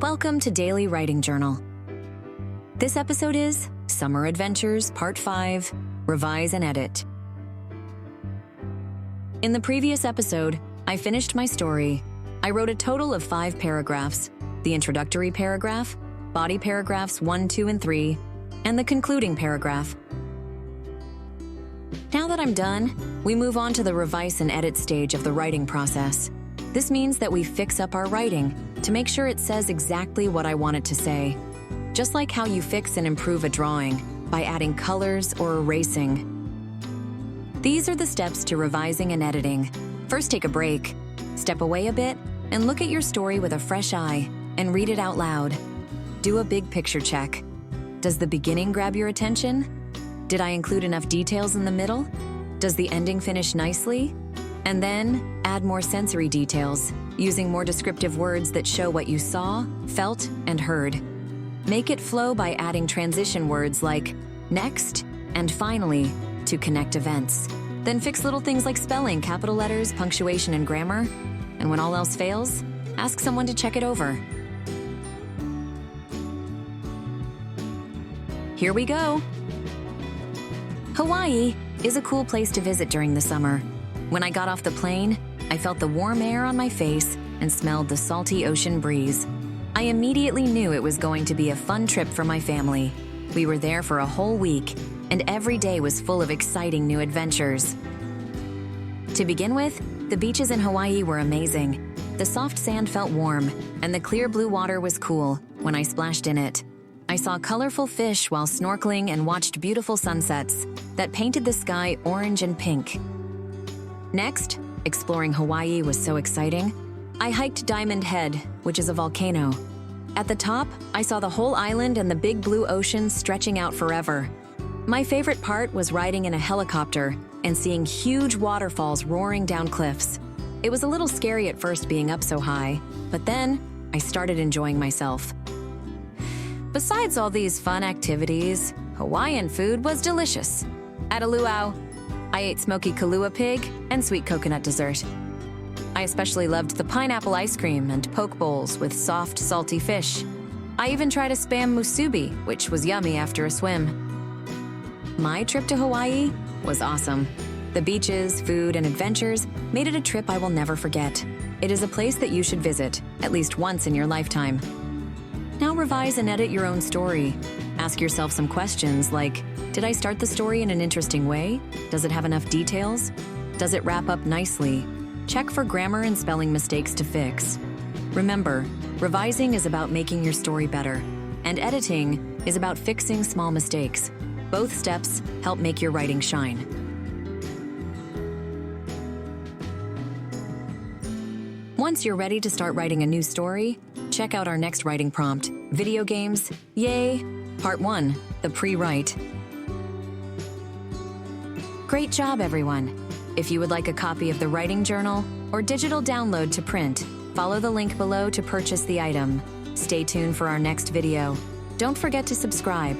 Welcome to Daily Writing Journal. This episode is Summer Adventures Part 5, Revise and Edit. In the previous episode, I finished my story. I wrote a total of 5 paragraphs, the introductory paragraph, body paragraphs 1, 2, and 3, and the concluding paragraph. Now that I'm done, we move on to the revise and edit stage of the writing process. This means that we fix up our writing to make sure it says exactly what I want it to say. Just like how you fix and improve a drawing by adding colors or erasing. These are the steps to revising and editing. First, take a break. Step away a bit and look at your story with a fresh eye and read it out loud. Do a big picture check. Does the beginning grab your attention? Did I include enough details in the middle? Does the ending finish nicely? And then add more sensory details, using more descriptive words that show what you saw, felt, and heard. Make it flow by adding transition words like next and finally to connect events. Then fix little things like spelling, capital letters, punctuation, and grammar. And when all else fails, ask someone to check it over. Here we go. Hawaii is a cool place to visit during the summer. When I got off the plane, I felt the warm air on my face and smelled the salty ocean breeze. I immediately knew it was going to be a fun trip for my family. We were there for a whole week, and every day was full of exciting new adventures. To begin with, the beaches in Hawaii were amazing. The soft sand felt warm, and the clear blue water was cool when I splashed in it. I saw colorful fish while snorkeling and watched beautiful sunsets that painted the sky orange and pink. Next, exploring Hawaii was so exciting. I hiked Diamond Head, which is a volcano. At the top, I saw the whole island and the big blue ocean stretching out forever. My favorite part was riding in a helicopter and seeing huge waterfalls roaring down cliffs. It was a little scary at first being up so high, but then I started enjoying myself. Besides all these fun activities, Hawaiian food was delicious. At a luau, I ate smoky Kahlua pig and sweet coconut dessert. I especially loved the pineapple ice cream and poke bowls with soft, salty fish. I even tried a spam musubi, which was yummy after a swim. My trip to Hawaii was awesome. The beaches, food, and adventures made it a trip I will never forget. It is a place that you should visit at least once in your lifetime. Now revise and edit your own story. Ask yourself some questions like, did I start the story in an interesting way? Does it have enough details? Does it wrap up nicely? Check for grammar and spelling mistakes to fix. Remember, revising is about making your story better, and editing is about fixing small mistakes. Both steps help make your writing shine. Once you're ready to start writing a new story, check out our next writing prompt, Video Games, Yay! Part 1, the pre-write. Great job, everyone! If you would like a copy of the writing journal or digital download to print, follow the link below to purchase the item. Stay tuned for our next video. Don't forget to subscribe